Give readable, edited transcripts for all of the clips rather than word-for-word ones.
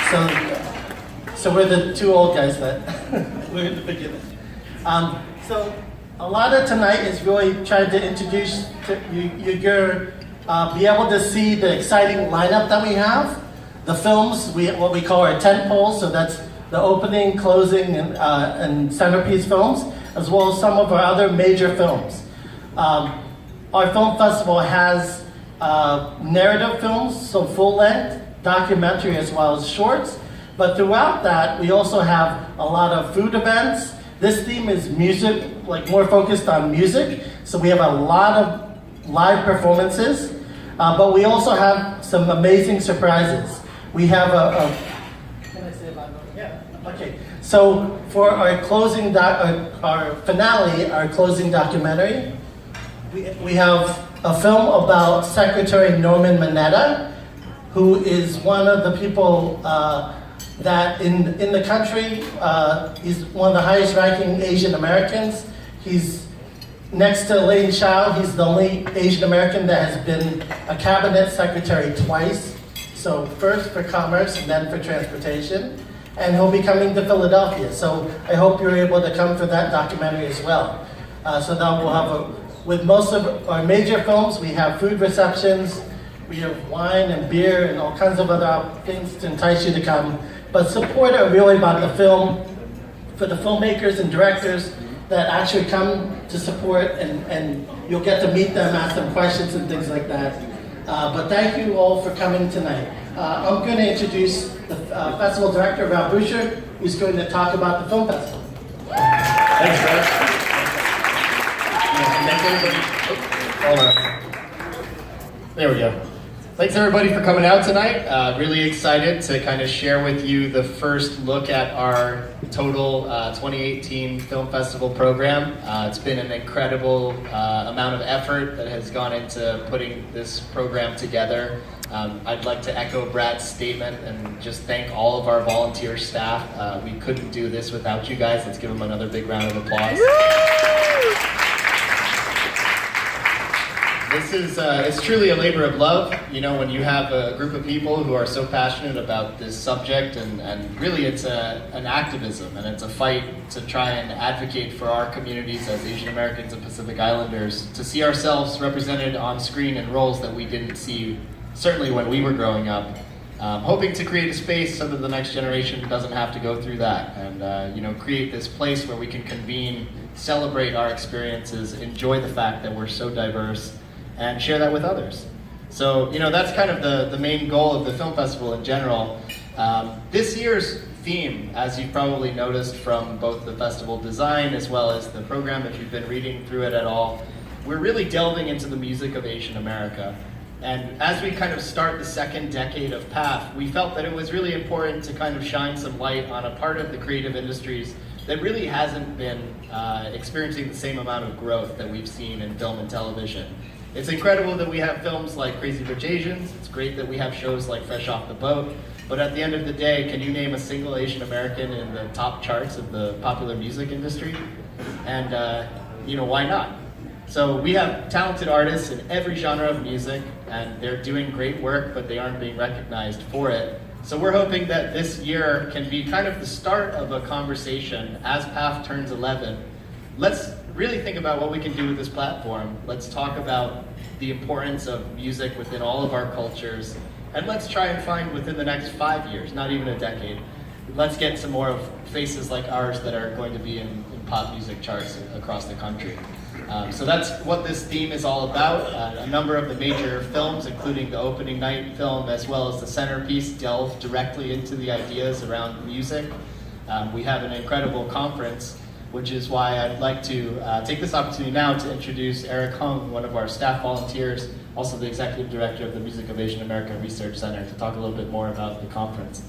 So we're the two old guys that we're in the beginning. So a lot of tonight is really trying to introduce you're be able to see the exciting lineup that we have. The films, what we call our tent poles, so that's the opening, closing, and centerpiece films, as well as some of our other major films. Our film festival has narrative films, so full-length, documentary, as well as shorts. But throughout that, we also have a lot of food events. This theme is music, like more focused on music. So we have a lot of live performances, but we also have some amazing surprises. We have can I say about that? Yeah. Okay. So for our closing, our finale, our closing documentary, we have a film about Secretary Norman Mineta, who is one of the people that in the country, he's one of the highest ranking Asian Americans. He's next to Elaine Chao, he's the only Asian American that has been a cabinet secretary twice. So first for commerce and then for transportation. And he'll be coming to Philadelphia. So I hope you're able to come for that documentary as well. So now we'll have with most of our major films, we have food receptions, we have wine and beer and all kinds of other things to entice you to come. But support are really about the film, for the filmmakers and directors that actually come to support, and you'll get to meet them, ask them questions and things like that. But thank you all for coming tonight. I'm going to introduce the festival director, Rob Boucher, who's going to talk about the film festival. Thanks, Brad. Thanks, everybody. Hold on. There we go. Thanks everybody for coming out tonight. Really excited to kind of share with you the first look at our total 2018 Film Festival program. It's been an incredible amount of effort that has gone into putting this program together. I'd like to echo Brad's statement and just thank all of our volunteer staff. We couldn't do this without you guys. Let's give them another big round of applause. This is, it's truly a labor of love, you know, when you have a group of people who are so passionate about this subject, and really it's an activism, and it's a fight to try and advocate for our communities as Asian Americans and Pacific Islanders, to see ourselves represented on screen in roles that we didn't see, certainly when we were growing up. Hoping to create a space so that the next generation doesn't have to go through that, and you know, create this place where we can convene, celebrate our experiences, enjoy the fact that we're so diverse, and share that with others. So, you know, that's kind of the main goal of the film festival in general. This year's theme, as you've probably noticed from both the festival design as well as the program, if you've been reading through it at all, we're really delving into the music of Asian America. And as we kind of start the second decade of PAF, we felt that it was really important to kind of shine some light on a part of the creative industries that really hasn't been experiencing the same amount of growth that we've seen in film and television. It's incredible that we have films like Crazy Rich Asians. It's great that we have shows like Fresh Off the Boat. But at the end of the day, can you name a single Asian American in the top charts of the popular music industry? And you know, why not? So we have talented artists in every genre of music, and they're doing great work, but they aren't being recognized for it. So we're hoping that this year can be kind of the start of a conversation as PAF turns 11. Let's really think about what we can do with this platform. Let's talk about the importance of music within all of our cultures, and let's try and find within the next 5 years, not even a decade, let's get some more of faces like ours that are going to be in pop music charts across the country. So that's what this theme is all about. A number of the major films, including the opening night film as well as the centerpiece, delve directly into the ideas around music. We have an incredible conference, which is why I'd like to take this opportunity now to introduce Eric Hung, one of our staff volunteers, also the executive director of the Music of Asian America Research Center, to talk a little bit more about the conference.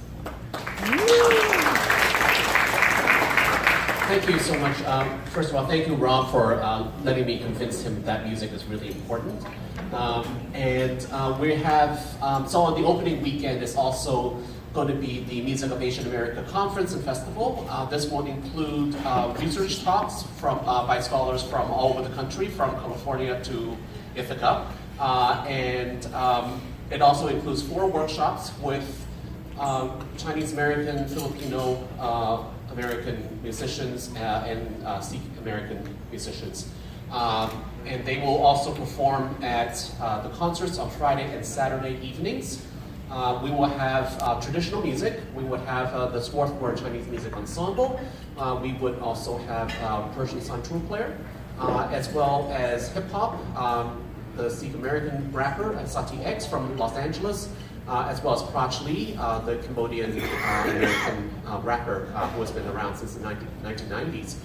Thank you so much. First of all, thank you, Rob, for letting me convince him that music is really important. We have, so on the opening weekend is also going to be the Music of Asian America Conference and Festival. This will include research talks by scholars from all over the country, from California to Ithaca. It also includes 4 workshops with Chinese American, Filipino American musicians, and Sikh American musicians. And they will also perform at the concerts on Friday and Saturday evenings. We will have traditional music. We would have the Swarthmore Chinese Music Ensemble. We would also have Persian santur player, as well as hip hop. The Sikh American rapper Sati X from Los Angeles, as well as Prach Lee, the Cambodian American rapper who has been around since the 1990s,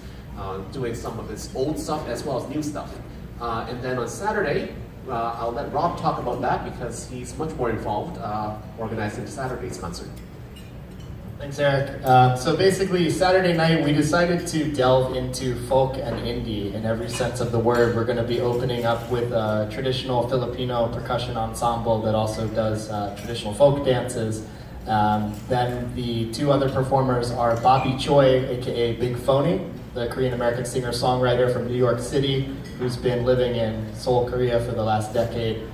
doing some of his old stuff as well as new stuff. And then on Saturday, I'll let Rob talk about that because he's much more involved organizing Saturday's concert. Thanks, Eric. So basically, Saturday night, we decided to delve into folk and indie in every sense of the word. We're going to be opening up with a traditional Filipino percussion ensemble that also does traditional folk dances. Then the two other performers are Bobby Choi, aka Big Phony, the Korean-American singer-songwriter from New York City, who's been living in Seoul, Korea for the last decade.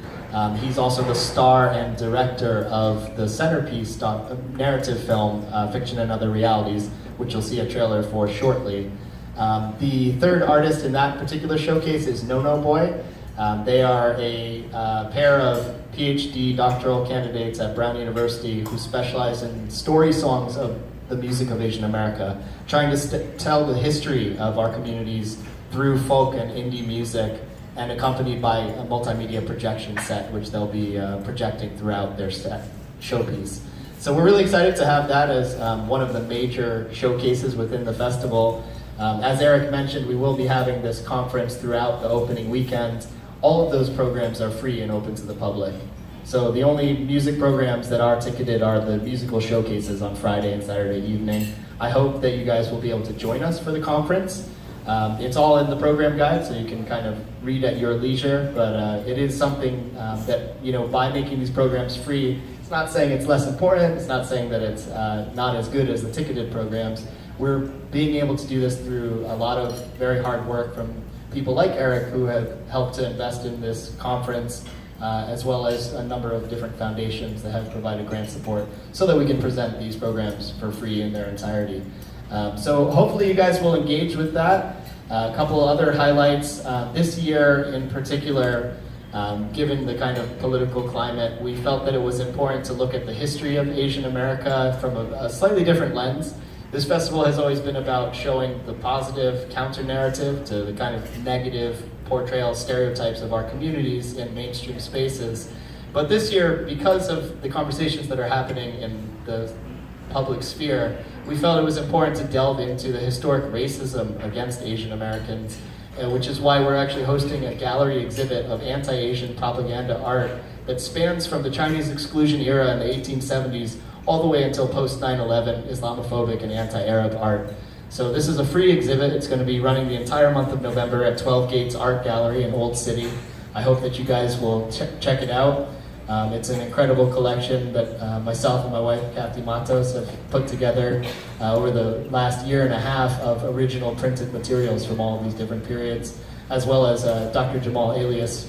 He's also the star and director of the centerpiece narrative film, Fiction and Other Realities, which you'll see a trailer for shortly. The third artist in that particular showcase is No No Boy. They are a pair of PhD doctoral candidates at Brown University who specialize in story songs of the music of Asian America, trying to tell the history of our communities through folk and indie music, and accompanied by a multimedia projection set, which they'll be projecting throughout their set showpiece. So we're really excited to have that as one of the major showcases within the festival. As Eric mentioned, we will be having this conference throughout the opening weekend. All of those programs are free and open to the public. So the only music programs that are ticketed are the musical showcases on Friday and Saturday evening. I hope that you guys will be able to join us for the conference. It's all in the program guide, so you can kind of read at your leisure, but it is something that, by making these programs free, it's not saying it's less important, it's not saying that it's not as good as the ticketed programs. We're being able to do this through a lot of very hard work from people like Eric, who have helped to invest in this conference, as well as a number of different foundations that have provided grant support so that we can present these programs for free in their entirety. So hopefully you guys will engage with that. A couple of other highlights. This year in particular, given the kind of political climate, we felt that it was important to look at the history of Asian America from a slightly different lens. This festival has always been about showing the positive counter-narrative to the kind of negative portrayal stereotypes of our communities in mainstream spaces. But this year, because of the conversations that are happening in the public sphere, we felt it was important to delve into the historic racism against Asian Americans, which is why we're actually hosting a gallery exhibit of anti-Asian propaganda art that spans from the Chinese exclusion era in the 1870s all the way until post 9/11 Islamophobic and anti-Arab art. So this is a free exhibit. It's going to be running the entire month of November at 12 Gates Art Gallery in Old City. I hope that you guys will check it out. It's an incredible collection that myself and my wife, Kathy Matos, have put together over the last year and a half of original printed materials from all of these different periods, as well as Dr. Jamal Alias,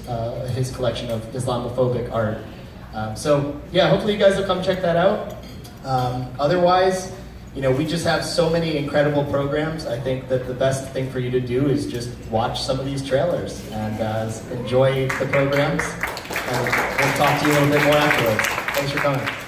his collection of Islamophobic art. So yeah, hopefully you guys will come check that out. Otherwise, we just have so many incredible programs. I think that the best thing for you to do is just watch some of these trailers and enjoy the programs. And we'll talk to you a little bit more afterwards. Thanks for coming.